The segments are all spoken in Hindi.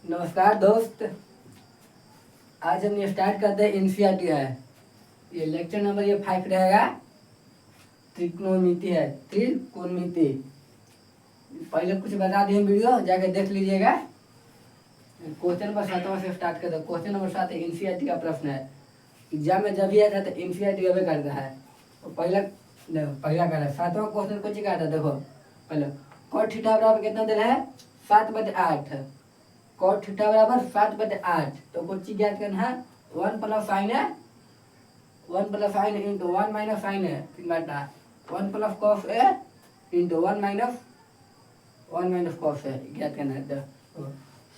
नमस्कार दोस्त। आज हम ये स्टार्ट करते हैं एनसीईआरटी है। ये लेक्चर नंबर ये 5 रहेगा। त्रिकोणमिति है, त्रिकोणमिति। पहले कुछ बता दिए वीडियो जाके देख लीजिएगा। क्वेश्चन नंबर 7 से स्टार्ट करते हैं। क्वेश्चन नंबर 7 एनसीईआरटी का प्रश्न है। एग्जाम में जब भी आता है तो एनसीईआरटी अभी करता है। तो पहला कर रहा है 7वां क्वेश्चन कुछ का था। देखो पहले cot थीटा बराबर कितना दे रहा है 7/8। cot थीटा बराबर 7/8। तो कुछ चीज ज्ञात करना है 1 प्लस साइन है 1 plus sine into 1 minus sine है फिर बटा 1 प्लस कॉस है इंटू 1 माइनस कॉस है ज्ञात करना है। तो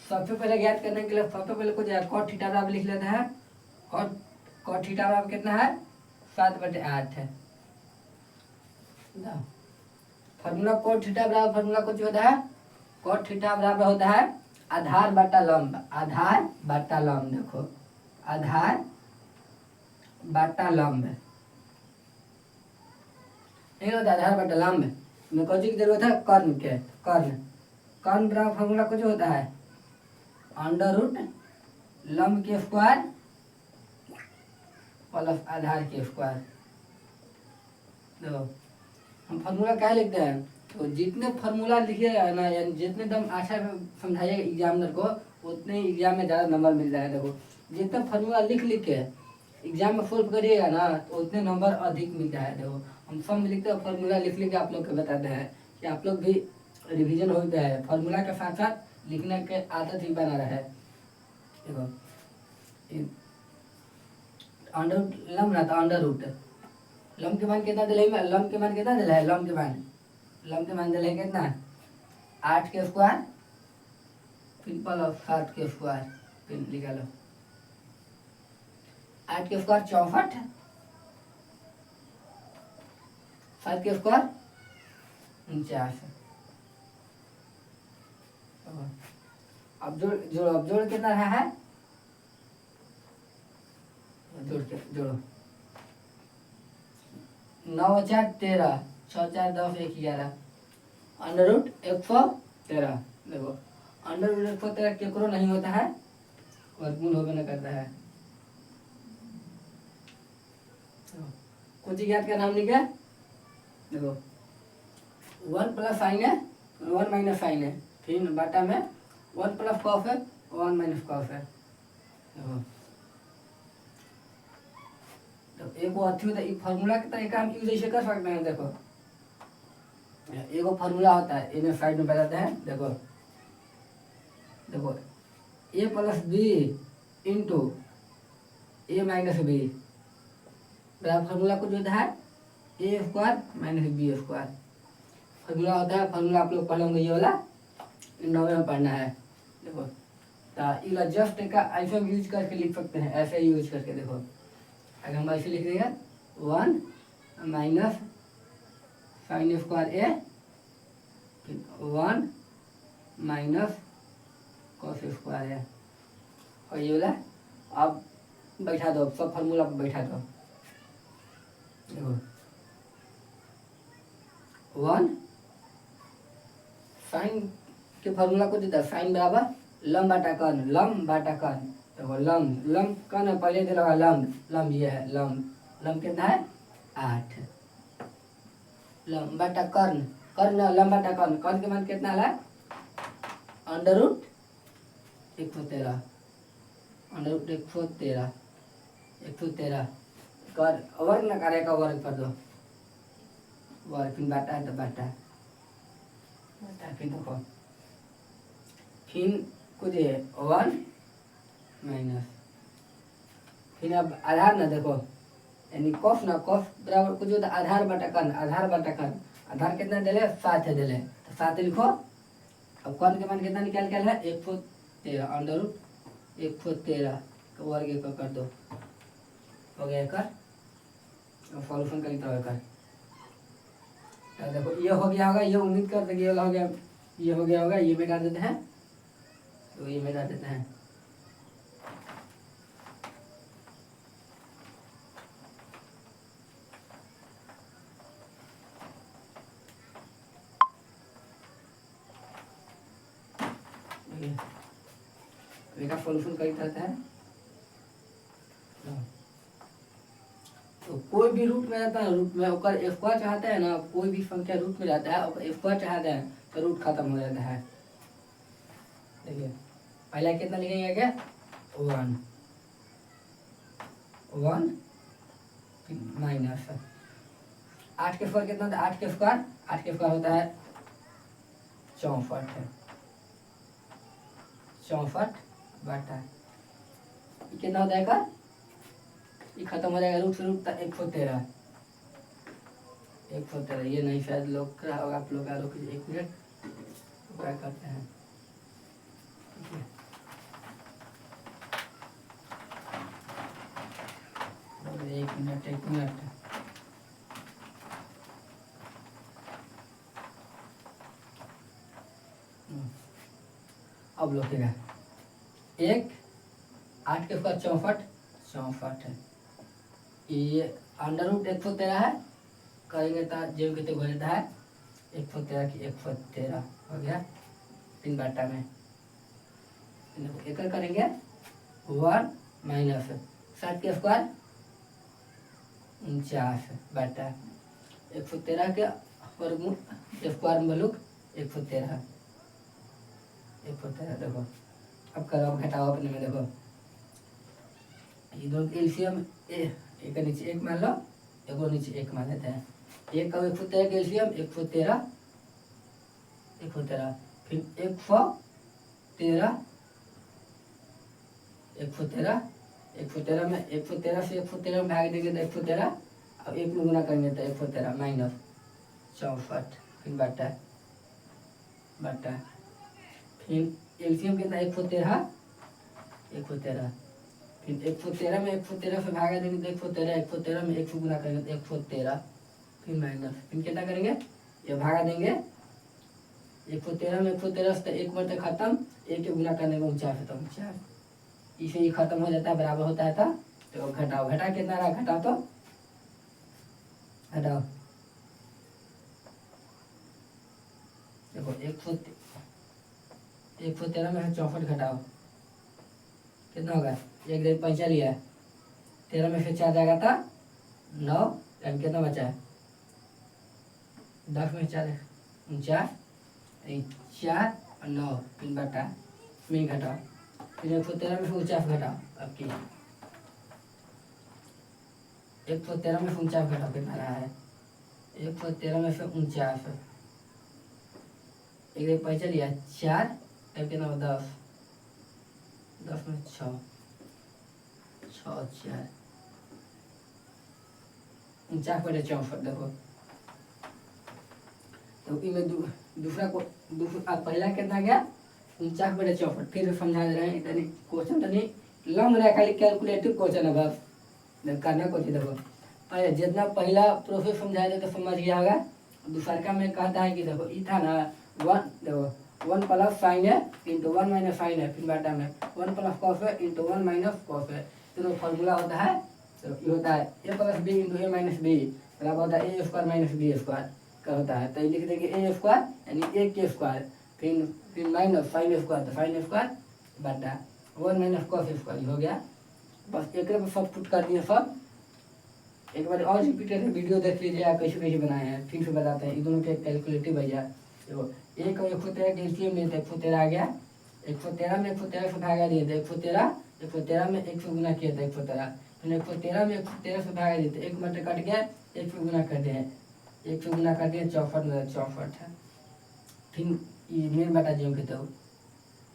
सबसे पहले ज्ञात करने के लिए सबसे पहले कुछ cot थीटा बराबर लिख लेते हैं। cot थीटा बराबर कितना है 7/8 है। फॉर्मूला cot थीटा बराबर फॉर्मूला कुछ होता है cot थीटा बराबर होता है आधार बटा लंब। आधार बटा लंब देखो आधार बटा लंब नहीं होता आधार बटा लंब में कौन की जरूरत है कर्ण के। कर्ण बराबर फॉर्मूला कुछ होता है अंडर रूट लंब के स्क्वायर प्लस आधार के स्क्वायर। देखो हम फार्मूला क्या लिखते हैं तो जितने फार्मूला लिखिएगा ना यानी जितने दम अच्छा समझाइएगा एग्जामिनर को उतने एग्जाम में ज़्यादा नंबर मिल जाएगा। देखो जितना फार्मूला लिख के एग्जाम में सोल्व करिएगा ना तो उतने नंबर अधिक मिलता है। देखो हम सब लिखते हैं फार्मूला लिख के आप लोग को बताते हैं कि आप लोग भी रिविजन हो गया है। फार्मूला के साथ साथ लिखने के आदत ही बना रहा है। देखो अंडर रूट लंब ना तो अंडर रूट लंब के मान कितना दिले लंब के मान कितना दिला है लंब के मान दिले कितना 8 के स्क्वायर फिर प्लस 7 के स्क्वायर फिर लिखा लो 8 के स्क्वायर 64 7 के स्क्वायर 49। अब जोड़ कितना रहा है जोड़ो 9 4 13 6 4 10 1 11 अंडर रूट 113। देखो अंडर रूट 113 केकरो नहीं होता है वर्गमूल होबे न करता है। कुछ ज्ञात का नाम लिखा देखो 1 प्लस साइन है 1 माइनस साइन है फिर बाटा में 1 प्लस कॉस है 1 माइनस कॉस है। देखो तो एक अथी होता है फार्मूला के तरीका हम यूज ऐसे कर सकते हैं। देखो एगो फार्मूला होता है इन्हें साइड में बताते हैं। देखो A plus B into A minus B बराबर फार्मूला कुछ होता है A square minus B square. Formula होता है फार्मूला आप लोग पढ़ लेंगे ये वाला 9वीं में पढ़ना है। देखो तो जस्ट का ऐसे यूज करके लिख सकते हैं ऐसे यूज करके। देखो अगर हम ऐसे लिख देंगे 1 माइनस साइन स्क्वायर ए 1 माइनस कॉस स्क्वायर है और ये वाला अब बैठा दो सब फार्मूला पर बैठा दो। देखो 1 साइन के फार्मूला को देता है साइन बराबर लंब बटा कर्ण। देखो लंब कौन है पहले दे रहा लंब ये है लंब कितना है 8 लंब बटा कर्ण लंब बटा कर्ण के मान कितना है अंडर रूट 113 कर वर्ग न करेगा वर्ग कर दो वर्ग फिर बाटा है तो बाटा फिर देखो फिर कुछ 1 माइनस फिर अब आधार ना देखो यानी कॉस बराबर कुछ होता है आधार बटा कर्ण। आधार कितना दिले 7 है दिले तो 7 लिखो। अब कर्ण के मान कितना निकाल के है 113 अंडर रूट 113 का वर्ग कर दो हो गया कर सॉल्यूशन करी तो कर तो देखो ये हो गया होगा ये उम्मीद करते ये वाला हो गया ये हो गया होगा ये मिटा देते हैं तो ये मिटा देते हैं। इसका सोल्यूशन कई रहता है। तो कोई भी रूट में रहता है, रूट में ओकर स्क्वायर चाहते हैं ना, कोई भी संख्या रूट में रहता है ओकर स्क्वायर चाहते हैं तो रूट खत्म हो जाता है। देखिए पहला कितना लिखेंगे क्या, 1 1 माइनस 8 के स्क्वायर कितना होता है, 8 के स्क्वायर होता है 64 है, 64 बटा कितना हो जाएगा, ये खत्म हो जाएगा रूट से रूट 113, 113। ये नहीं शायद लोग कर होगा आप लोग का, रुक 1 मिनट क्या करते हैं। एक मिनट अब लिखेगा 1 8 के स्क्वायर 64 है, ये अंडर रूट 113 है, करेंगे तो जो कितने हो जाता है 113 की 113 हो गया 3 बाटा में। एक करेंगे 1 माइनस 7 के स्क्वायर 49 बाटा 113 के वर्गमूल स्क्वायर में 113 देखो। अब करो, अब घटाओ अपने में, देखो ये दोनों एलसीएम एक का नीचे 1 मान लो, एक और नीचे 1 मान लेते हैं। 1 का 113 का एलसीएम 113, फिर 113 में 113 से 113 में भाग देंगे तो 113, अब 1 में गुना करेंगे तो 113 माइनस 64, फिर बटा फिर एलसीएम कितना 113, फिर 113 में 113 से भागा देंगे तो 113 में 1 से गुना करेंगे तो 113, फिर माइनस, फिर कितना करेंगे ये भागा देंगे 113 में 113 से 1 बार तक खत्म, 1 के गुना करने में 49 तो 49, इसे ही खत्म हो जाता है, बराबर होता है तो घटाओ कितना रहा, घटाओ तो घटाओ, देखो 113 में 64 घटाओ कितना होगा, 1 दिन 5 लिया, 13 में से 4 जाएगा था 9, अब कितना बचा है 10 में 4 49, 4 और 9 फिर बटा में घटाओ, फिर 113 में से 49 घटाओ, अब की 113 में से 49 घटाओ कितना रहा है, 113 में से 49, 1 दिन 5 लिया 4, अब कितना 10 में 6 4 49 बटे 64। देखो तो इनमें दूसरा पहला कितना गया 49 बटे 64, फिर समझा दे रहे हैं, इतनी क्वेश्चन तो नहीं लंग रहा है, खाली कैलकुलेटिव क्वेश्चन है बस करना कुछ। देखो पहले जितना पहला प्रोसेस समझाया जाए तो समझ गया होगा, दूसरा का में कहता है कि देखो ये था ना 1, देखो 1 प्लस साइन है इंटू 1 माइनस साइन है, फिर बाटा में 1 प्लस कॉस है इंटू 1 माइनस कॉस है, तो फॉर्मूला होता है तो ये होता है ए plus B into A minus B बराबर होता है A square minus B square का होता है, तो ये लिख देंगे ए स्क्वायर यानी ए के स्क्वायर, फिर माइनस साइन स्क्वायर तो साइन स्क्वायर बाटा 1 माइनस कॉस स्क्वायर हो गया। बस एक सब पुट कर दिए सब, एक बार और रिपीटेड वीडियो देख लीजिए आप कैसे बनाए हैं, फिर से बताते हैं, ये दोनों के कैलकुलेटिव भैया। देखो 1 और 113 के एलसीएम लेते 113 आ गया, 113 में 113 से भागा दिए थे 113 में 1 से गुना किया था 113, फिर 113 में 113 से भागा दिए थे, 1 मटर कट गया 1 से गुना कर दिए, 1 से गुना कर दिए 64 है, फिर ये मेन बाटा जो के तो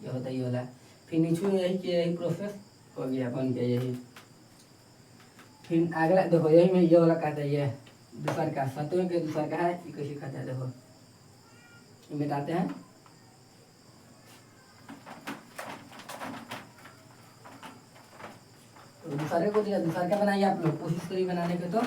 ये होता ही वाला, फिर नीचे यही प्रोसेस हो गया बन गया यही। फिर अगला देखो यही में ये वाला कहता है, ये दूसरा का 7वें के दूसरा का है, ये कैसे कहता है देखो ये मिटाते हैं, तो दूसरे को दिया, दूसरा क्या बनाइए आप लोग कोशिश करिए बनाने के, तो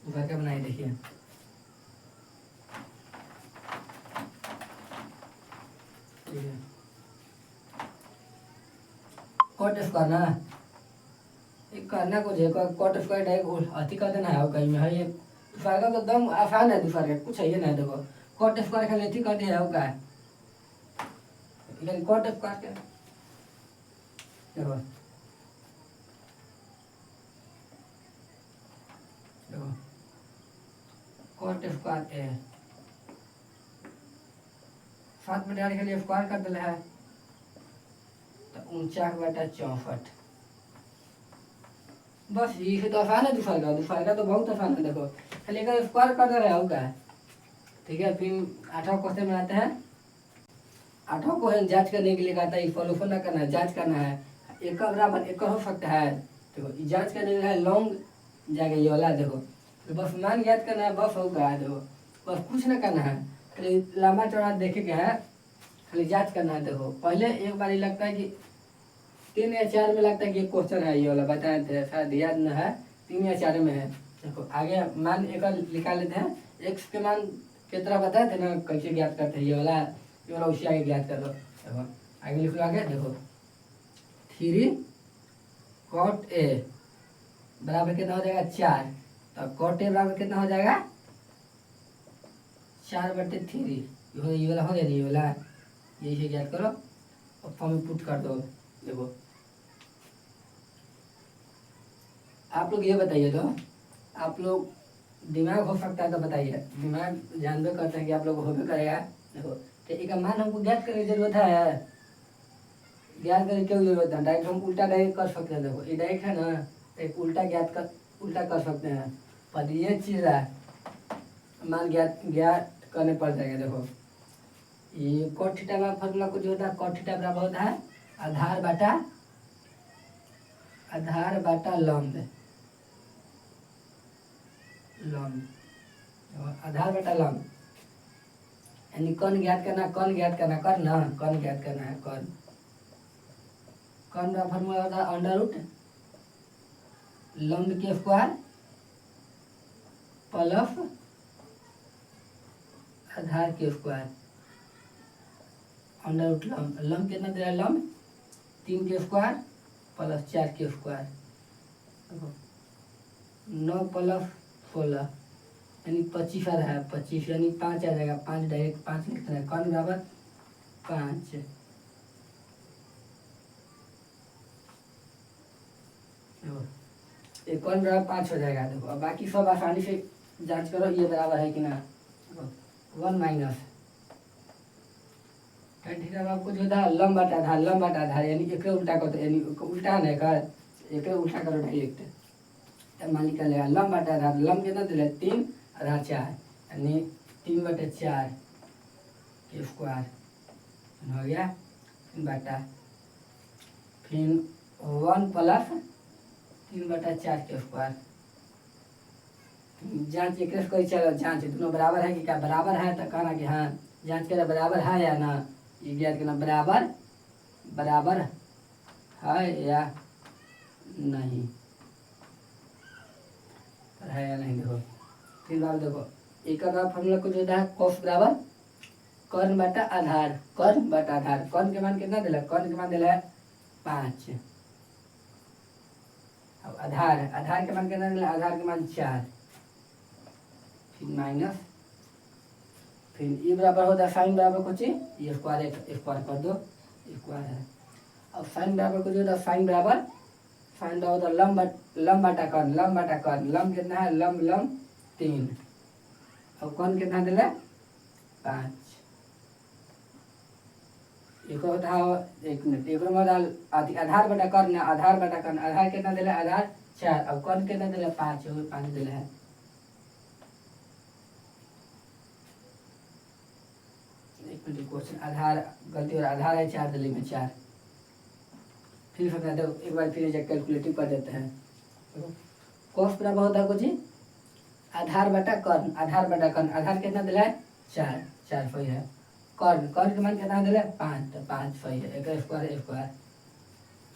दूसरा क्या बनाइए देखिए, कॉट स्क्वायर ना एक करना कुछ है, कॉट स्क्वायर है अति का देना है कहीं में है, ये दूसरा का तो एकदम आसान है, दूसरा का कुछ है ये नहीं। देखो कॉट स्क्वायर खाली ठीक करते हैं का इधर कॉट स्क्वायर के देखो देखो कॉट स्क्वायर ए 7/8 के लिए स्क्वायर कर दिया है तो 49/64। बस ये तो आसान है, दूसरा का तो बहुत आसान है। देखो खाली का स्क्वायर कर दे रहे हो क्या, ठीक है। फिर 8वां क्वेश्चन में आते हैं। 8वां क्वेश्चन जांच करने के लिए कहता है सॉल्यूशन ना करना है, जांच करना है। एक का बराबर एक हो सकता है, देखो जांच करने के लिए लॉन्ग जाएगा ये वाला। देखो तो बस मान याद करना है, बस होगा। देखो बस कुछ ना करना है, खाली लंबा चौड़ा देखे के है, खाली जांच करना है। देखो पहले एक बार लगता है कि 3 या 4 में लगता है कि क्वेश्चन है ये वाला, बताए थे शायद याद न है, 3 या 4 में है। देखो आगे मान एक निकाल लेते हैं, एक्स के मान कितना बताए थे ना, कैसे ज्ञात करते हैं ये वाला उसी आगे ज्ञात कर दो। देखो आगे लिख लो, आगे देखो 3 कॉट ए बराबर कितना हो जाएगा 4, तो कॉट ए बराबर कितना हो जाएगा 4/3। ये वाला हो गया, ये वाला यही से ज्ञात करो और फॉर्म में पुट कर दो। देखो आप लोग ये बताइए, तो आप लोग दिमाग हो सकता है तो बताइए, दिमाग जानबे करते हैं कि आप लोग होबे करेगा। देखो तो एक मान हमको ज्ञात करने की जरूरत है, ज्ञात करने की क्यों जरूरत है, डायरेक्ट हम उल्टा डायरेक्ट कर सकते हैं। देखो ये डायरेक्ट है ना, एक उल्टा कर सकते हैं, पर ये चीज़ है मान ज्ञात करने पड़ जाएगा। देखो ये cot थीटा का फॉर्मूला कुछ होता है, cot थीटा बराबर होता है आधार बाटा लंब, आधार बटा लंब, यानी कौन ज्ञात करना, कौन ज्ञात करना, कर ना कौन ज्ञात करना है, कौन का फॉर्मूला होता है अंडर रूट लंब के स्क्वायर प्लस आधार के स्क्वायर। अंडर रूट लंब कितना दे रहा है, लंब 3 के स्क्वायर प्लस 4 के स्क्वायर। 9 प्लस 16 यानी 25 आ रहा है, 25 यानी 5 आ जाएगा, 5 डायरेक्ट 5 लिखते हैं, कौन बराबर 5। एक कौन बराबर 5 हो जाएगा। देखो अब बाकी सब आसानी से जांच करो ये बराबर है कि ना। 1 माइनस थीटा का कुछ होता है लंब बटा आधार यानी एक उल्टा करो, यानी उल्टा नहीं कर, एक उल्टा करो डायरेक्ट, तब मान निकलेगा लंब बटा आधार। लंब कितना दिले 3 आधार 4 यानी 3/4 के स्क्वायर हो गया बटा, फिर 1 प्लस 3/4 के स्क्वायर। जांच एक कोई चलो जांच दोनों बराबर है कि क्या, बराबर है तो कहना कि हाँ जांच कर बराबर है या ना, ये ज्ञात करना बराबर है या नहीं, है या नहीं। देखो फिर बार देखो एक का फॉर्मूला कुछ होता है कॉस बराबर कर्ण बटा आधार, कर्ण के मान कितना दिला, कर्ण के मान दिला है 5। अब आधार के मान कितना दिला, आधार के मान 4, फिर माइनस, फिर ये बराबर होता है साइन बराबर कुछ ये स्क्वायर कर दो, स्क्वायर है। अब साइन बराबर कुछ होता है साइन बराबर होता है लंब बटा कर्ण, लंब कितना है लंब 3, अब कौन कितना दिला 5। एक होता है 1 मिनट, एक आधार बटा कर्ण, आधार कितना दिला आधार 4, अब कर्ण कितना दिला 5 दिला है। क्वेश्चन आधार गलती हो रहा, आधार है 4 दिल्ली में 4, फिर सकता है एक बार फिर कैलकुलेटिव कर देते हैं। कॉस बराबर होता है कुछ आधार बटा कर्ण, आधार कितना दिला है 4 सही है, कर्ण के मान कितना दिला 5 तो 5 सही है, एक स्क्वायर।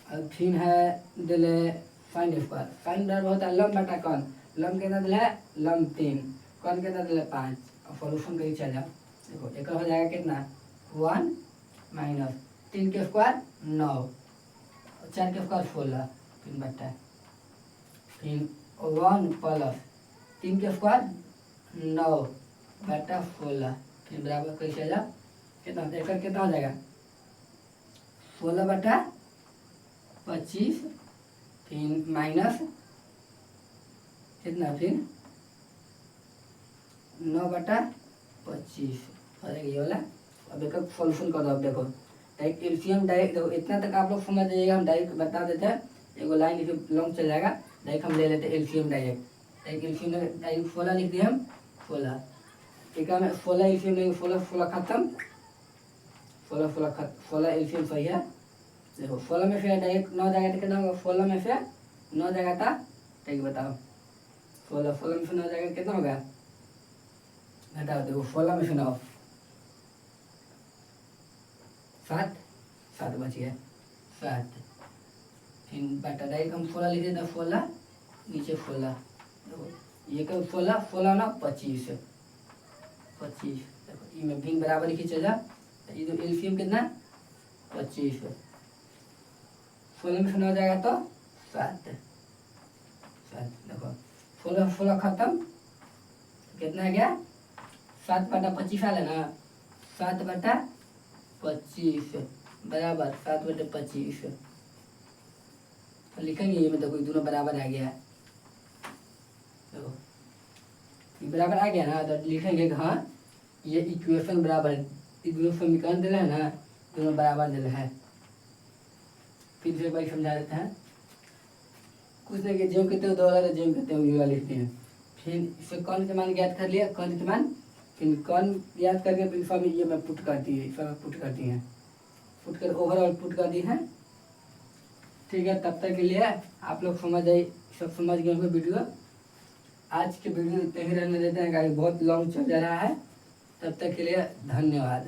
अब फिर है दिले साइन स्क्वायर, साइन बराबर होता है लंब बटा कर्ण, लंब कितना दिला है लंब 3, कर्ण कितना दिला 5। अब सॉल्यूशन करिए चल जाओ, देखो एक हो जाएगा कितना 1 माइनस 3 के स्क्वायर 9, 4 के स्क्वायर 16, फिर बटा, फिर 1 प्लस 3 के स्क्वायर 9/16 फिर बराबर कैसे जा कितना एकड़ कितना हो जाएगा 16/25 फिर माइनस कितना फिर 9/25 हो जाएगा ये वाला। अब एक सोल्यूशन कर दो। अब देखो डायरेक्ट एलसीएम डायरेक्ट देखो इतना तक आप लोग समझ जाइएगा। हम डायरेक्ट बता देते हैं एगो लाइन लिखे लॉन्ग चल जाएगा। डायरेक्ट हम ले लेते हैं एलसीएम डायरेक्ट एलसीएम डायरेक्ट 16 लिख दिए हम 16 ठीक है। हमें 16 एलसीएम लेंगे 16 खत्म 16 एलसीएम सही है। देखो 16 में से डायरेक्ट 9 जाएगा तो कितना होगा 16 में से 9 जाएगा था ठीक बताओ 16 में से 9 जाएगा कितना होगा घटाओ। देखो 16 में से 9 7 बच गया 7 फिर बटा डायरेक्ट हम 16 लिख देते 16 नीचे 16 देखो ये कब 16 ना 25 देखो ये में भिन्न बराबर लिखी चला ये तो एलसीएम कितना 25 16 में से 9 जाएगा तो 7 देखो 16 खत्म कितना आ गया 7/25 आ ना 7/25 बराबर 7/25 तो लिखेंगे ये में देखो दोनों बराबर आ गया देखो ये बराबर आ गया ना तो लिखेंगे कि हाँ ये इक्वेशन बराबर ये दोनों समीकरण दिले है ना दोनों बराबर दिले है। फिर से एक बार समझा देते हैं कुछ नहीं कि जो कहते हो $2 जो कहते हो ये लिखते हैं। फिर इसे कौन के मान ज्ञात कर लिया कौन के मान फिर कौन याद करके फिर सब ये में पुट करती है सब पुट करती हैं पुट कर ओवरऑल पुट कर दी है ठीक है। तब तक के लिए आप लोग समझ आए सब समझ गए होंगे वीडियो। आज के वीडियो इतने ही रहने देते हैं गाड़ी बहुत लॉन्ग चल जा रहा है। तब तक के लिए धन्यवाद।